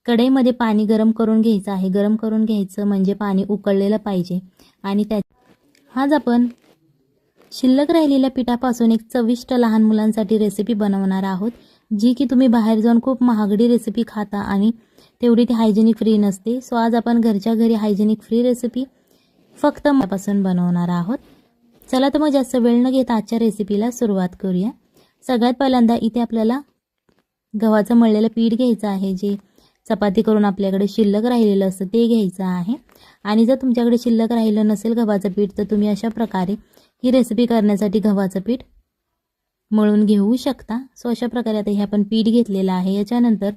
कढईमध्ये पाणी गरम करून घ्यायचं आहे। गरम करून घ्यायचं म्हणजे पाणी उकळलेलं पाहिजे आणि आज आपण शिल्लक राहिलेल्या पिठापासून एक चविष्ट लहान मुलांसाठी रेसिपी बनवणार आहोत, जी की तुम्ही बाहेर जाऊन खूप महागडी रेसिपी खाता आणि तेवढी ती हायजेनिक फ्री नसते। सो आज आपण घरच्या घरी हायजेनिक फ्री रेसिपी फक्त पासून बनवणार आहोत। चला तर मग जास्त वेळ न घेता आजच्या रेसिपीला सुरुवात करूया। सगळ्यात पहिल्यांदा इथे आपल्याला गव्हाचं मळलेलं पीठ घ्यायचं आहे, जे चपाती करून आपल्याकडे शिल्लक राहिलेलं असतं ते घ्यायचं आहे। आणि जर तुमच्याकडे शिल्लक राहिलं नसेल गव्हाचं पीठ तर तुम्ही अशा प्रकारे ही रेसिपी करण्यासाठी गव्हाचं पीठ मळून घेऊ शकता। सो अशा प्रकारे आता हे आपण पीठ घेतलेलं आहे। याच्यानंतर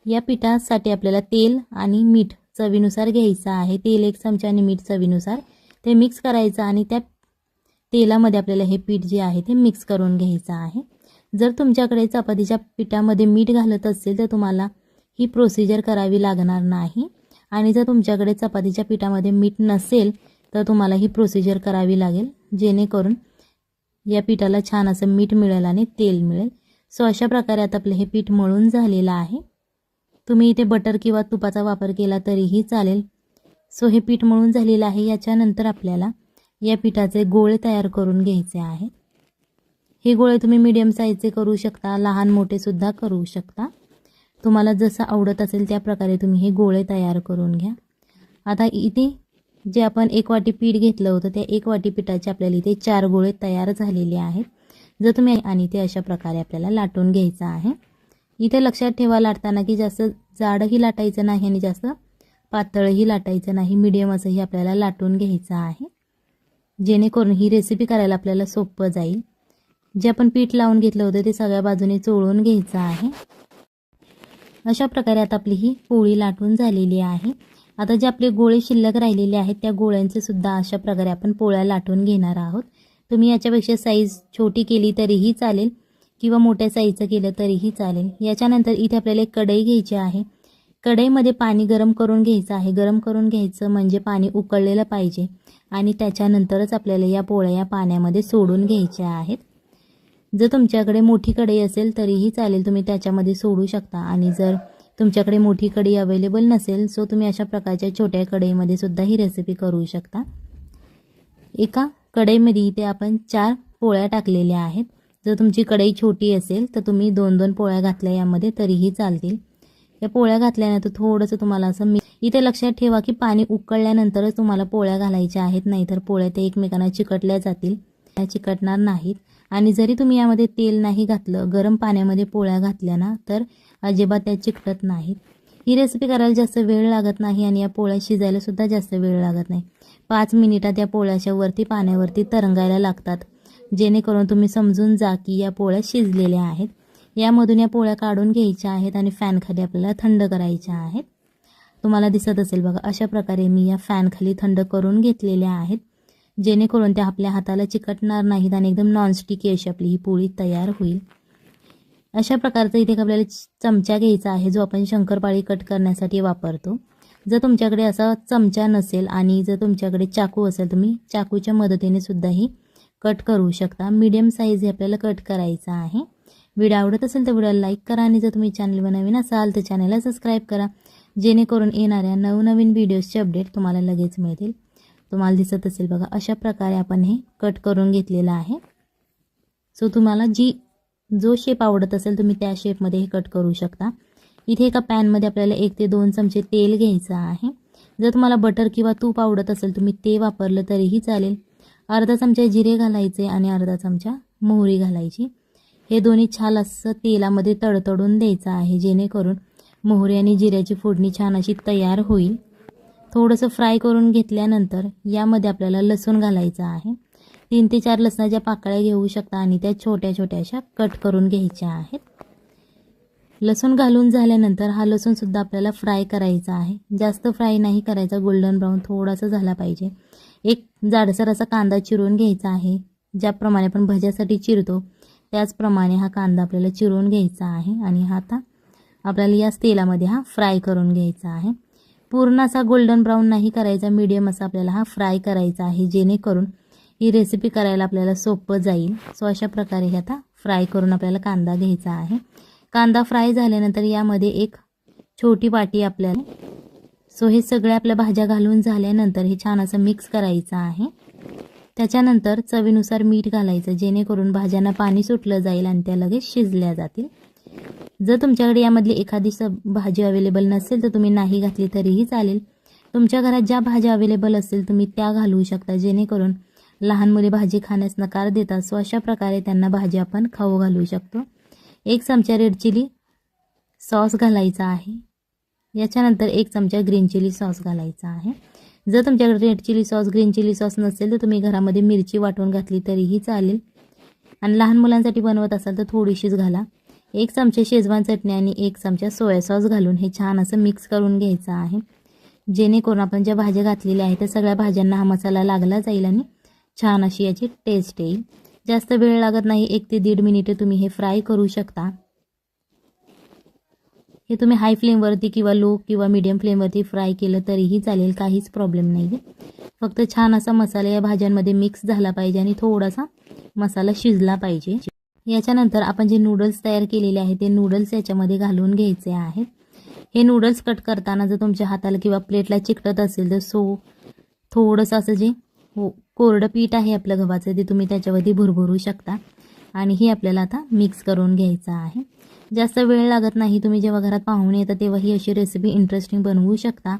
या पिठासाठी आपल्याला तेल आणि मीठ चवीनुसार घ्यायचं आहे। तेल 1 चमचा आणि मीठ चवीनुसार ते मिक्स करायचं आणि त्या तेलामध्ये आपल्याला हे पीठ जे आहे ते मिक्स करून घ्यायचं आहे। जर तुमच्याकडे चपातीच्या पिठामध्ये मीठ घालत असेल तर तुम्हाला ही प्रोसिजर करावी लागणार नाही, आणि जर तुमच्याकडे चपातीच्या पिठामध्ये मीठ नसेल तर तुम्हाला ही प्रोसिजर करावी लागेल, जेणेकरून या पिठाला छान असं मीठ मिळेल आणि तेल मिळेल। सो अशा प्रकारे आता आपलं हे पीठ मळून झालेलं आहे। तुम्ही इथे बटर किंवा तुपाचा वापर केला तरीही चालेल। सो हे पीठ मळून झालेलं आहे। याच्यानंतर आपल्याला या पिठाचे गोळे तयार करून घ्यायचे आहेत। हे गोळे तुम्ही मीडियम साईजचे करू शकता, लहान मोठे सुद्धा करू शकता, तुम्हाला जसं आवडत असेल त्या प्रकारे तुम्ही हे गोळे तयार करून घ्या। आता इथे जे आपण 1 वाटी पीठ घेतलं होतं त्या 1 वाटी पिठाचे आपल्याला इथे 4 गोळे तयार झालेले आहेत। जर तुम्ही आणि ते अशा प्रकारे आपल्याला लाटून घ्यायचं आहे। इथे लक्षात ठेवा लाटताना की जास्त जाडही लाटायचं नाही आणि जास्त पातळही लाटायचं नाही, मीडियम असंही आपल्याला लाटून घ्यायचं आहे, जेणेकरून ही रेसिपी करायला आपल्याला सोपं जाईल। जे आपण पीठ लावून घेतलं होतं ते सगळ्या बाजूने चोळून घ्यायचं आहे। अशा प्रकारे आता आपली ही पोळी लाटून झालेली आहे। आता जे आपले गोळे शिल्लक राहिलेले आहेत त्या गोळ्यांचे सुद्धा अशा प्रकारे आपण पोळ्या लाटून घेणार आहोत। तुम्ही याच्यापेक्षा साईज छोटी केली तरीही चालेल किंवा मोठ्या साईजचं केलं तरीही चालेल। याच्यानंतर इथे आपल्याला एक कढई घ्यायची आहे। कढईमध्ये पाणी गरम करून घ्यायचं आहे। गरम करून घ्यायचं म्हणजे पाणी उकळलेलं पाहिजे आणि त्याच्यानंतरच आपल्याला या पोळ्या या पाण्यामध्ये सोडून घ्यायच्या आहेत। जर तुमच्याकडे मोठी कढई असेल तरीही चालेल, तुम्ही त्याच्यामध्ये सोडू शकता, आणि जर तुमच्याकडे मोठी कढई अवेलेबल नसेल सो तुम्ही अशा प्रकारच्या छोट्या कढईमध्ये सुद्धा ही रेसिपी करू शकता। एका कढईमध्ये इथे आपण 4 पोळ्या टाकलेल्या आहेत। जर तुमची कढई छोटी असेल तर तुम्ही 2-2 पोळ्या घातल्या यामध्ये तरीही चालतील। या पोळ्या घातल्यानंतर थोडंसं तुम्हाला असं इथे लक्षात ठेवा की पाणी उकळल्यानंतरच तुम्हाला पोळ्या घालायच्या आहेत, नाहीतर पोळ्या ते एकमेकांना चिकटल्या जातील, त्या चिकटणार नाहीत। आणि जरी तुम्ही यामध्ये तेल नाही घातलं, गरम पाण्यामध्ये पोळ्या घातल्या ना तर अजिबात त्या चिकटत नाहीत। ही रेसिपी करायला जास्त वेळ लागत नाही आणि या पोळ्या शिजायला सुद्धा जास्त वेळ लागत नाही। 5 मिनिटात या पोळ्याच्या वरती पाण्यावरती तरंगायला लागतात, जेणेकरून तुम्ही समजून जा की या पोळ्या शिजलेल्या आहेत। यामधून या पोळ्या काढून घ्यायच्या आहेत आणि फॅनखाली आपल्याला थंड करायच्या आहेत। तुम्हाला दिसत असेल बघा, अशा प्रकारे मी या फॅनखाली थंड करून घेतलेल्या आहेत, जेणेकरून त्या आपल्या हाताला चिकटणार नाहीत आणि एकदम नॉनस्टिकी अशी आपली ही पोळी तयार होईल। अशा प्रकारचा इथे आपल्याला चमचा घ्यायचा आहे, जो आपण शंकरपाळी कट करण्यासाठी वापरतो। जर तुमच्याकडे असा चमचा नसेल आणि जर तुमच्याकडे चाकू असेल तुम्ही चाकूच्या मदतीने सुद्धा ही कट करू शकता। मीडियम साईज हे आपल्याला कट करायचा आहे। व्हिडिओ आवडत असेल तर व्हिडिओला लाईक करा आणि जर तुम्ही चॅनलवर नवीन असाल तर चॅनलला सबस्क्राईब करा, जेणेकरून येणाऱ्या नवनवीन व्हिडिओजचे अपडेट तुम्हाला लगेच मिळतील। तुम्हाला दिसत असेल बघा, अशा प्रकारे आपण हे कट करून घेतलेलं आहे। सो तुम्हाला जो शेप आवडत असेल तुम्ही त्या शेपमध्ये हे कट करू शकता। इथे एका पॅनमध्ये आपल्याला 1 ते 2 चमचे तेल घ्यायचं आहे। जर तुम्हाला बटर किंवा तूप आवडत असेल तुम्ही ते वापरलं तरीही चालेल। अर्धा चमचा जिरे घालायचे आणि अर्धा चमचा मोहरी घालायची। हे दोन्ही छान असं तेलामध्ये तडतडून द्यायचं आहे, जेणेकरून मोहरी आणि जिऱ्याची फोडणी छान अशी तयार होईल। थोडंसं फ्राय करून घेतल्यानंतर यामध्ये आपल्याला लसूण घालायचं आहे। 3 ते 4 लसणाच्या पाकळ्या घेऊ शकता आणि त्या छोट्या छोट्या अशा कट करून घ्यायच्या आहेत। लसूण घालून झाल्यानंतर हा लसूण सुद्धा आपल्याला फ्राय करायचा आहे। जास्त फ्राय नाही करायचा, गोल्डन ब्राऊन थोडासा झाला पाहिजे। एक जाडसर असा कांदा चिरून घ्यायचा आहे, ज्याप्रमाणे आपण भज्यासाठी चिरतो त्याचप्रमाणे हा कांदा आपल्याला चिरून घ्यायचा आहे आणि हा आता आपल्याला याच तेलामध्ये हा फ्राय करून घ्यायचा आहे। पूर्ण असा गोल्डन ब्राऊन नाही करायचा, मीडियम असा आपल्याला हा फ्राय करायचा आहे, जेणेकरून ही रेसिपी करायला आपल्याला सोपं जाईल। सो अशा प्रकारे हे आता फ्राय करून आपल्याला कांदा घ्यायचा आहे। कांदा फ्राय झाल्यानंतर यामध्ये 1 छोटी वाटी आपल्याला. सो हे सगळ्या आपल्या भाज्या घालून झाल्यानंतर हे छान असं मिक्स करायचं आहे. त्याच्यानंतर चवीनुसार मीठ घालायचं, जेणेकरून भाज्यांना पाणी सुटलं जाईल आणि त्या लगेच शिजल्या जातील. जर तुमच्याकडे यामधली एखादी भाजी अवेलेबल नसेल तर तुम्ही नाही घातली तरीही चालेल. तुमच्या घरात ज्या भाज्या अवेलेबल असतील तुम्ही त्या घालवू शकता, जेणेकरून लहान मुले भाजी खाण्यास नकार देतात. सो अशा प्रकारे त्यांना भाजी आपण खाऊ घालू शकतो. 1 चमचा रेड चिली सॉस घालायचा आहे. याच्यानंतर 1 चमचा ग्रीन चिली सॉस घालायचा आहे. जर तुमच्याकडे red chilli sauce green chilli sauce नसेल तर तुम्ही घरामध्ये मिरची वाटून घातली तरीही चालेल. आणि लहान मुलांसाठी बनवत असाल तर थोडीशीच घाला. 1 चमचा शेजवान चटणी आणि 1 चमचा सोया सॉस घालून हे छान असं मिक्स करून घ्यायचं आहे, जेणेकरून आपण ज्या भाज्या घातलेल्या आहेत त्या सगळ्या भाज्यांना हा मसाला लागला जाईल आणि छान अशी याची टेस्ट येईल. जास्त वेळ लागत नाही, 1 ते 1.5 मिनिटे तुम्ही हे फ्राय करू शकता. हे तुम्ही हाय फ्लेमवरती किंवा लो किंवा मीडियम फ्लेमवरती फ्राय केलं तरीही चालेल, काहीच प्रॉब्लेम नाही. फक्त छान असा मसाला या भाज्यांमध्ये मिक्स झाला पाहिजे आणि थोडासा मसाला शिजला पाहिजे. याच्यानंतर आपण जे नूडल्स तयार केलेले आहेत ते नूडल्स याच्यामध्ये घालून घ्यायचे आहेत. हे नूडल्स कट करताना जर तुमच्या हाताला किंवा प्लेटला चिकटत असेल तर थोडंसं असं जे कोरडं पीठ आहे आपलं गव्हाचं ते तुम्ही त्याच्यावरती भुरभुरू शकता. आणि हे आपल्याला आता मिक्स करून घ्यायचं आहे. जास्त वेळ लागत नाही. तुम्ही जेव्हा घरात पाहुणे येतात तेव्हा ही अशी रेसिपी इंटरेस्टिंग बनवू शकता.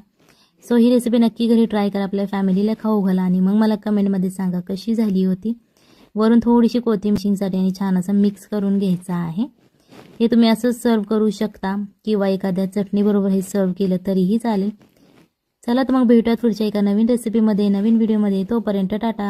सो ही रेसिपी नक्की घरी ट्राय करा, आपल्या फॅमिलीला खाऊ घाला आणि मग मला कमेंटमध्ये सांगा कशी झाली होती. वरून थोडीशी कोथिंबीरसाठी आणि छान असं मिक्स करून घ्यायचं आहे. हे तुम्ही असंच सर्व करू शकता किंवा एखाद्या चटणीबरोबर हे सर्व केलं तरीही चालेल. चला तर मग भेटूयात पुढच्या एका नवीन रेसिपीमध्ये नवीन व्हिडिओमध्ये. तोपर्यंत टाटा.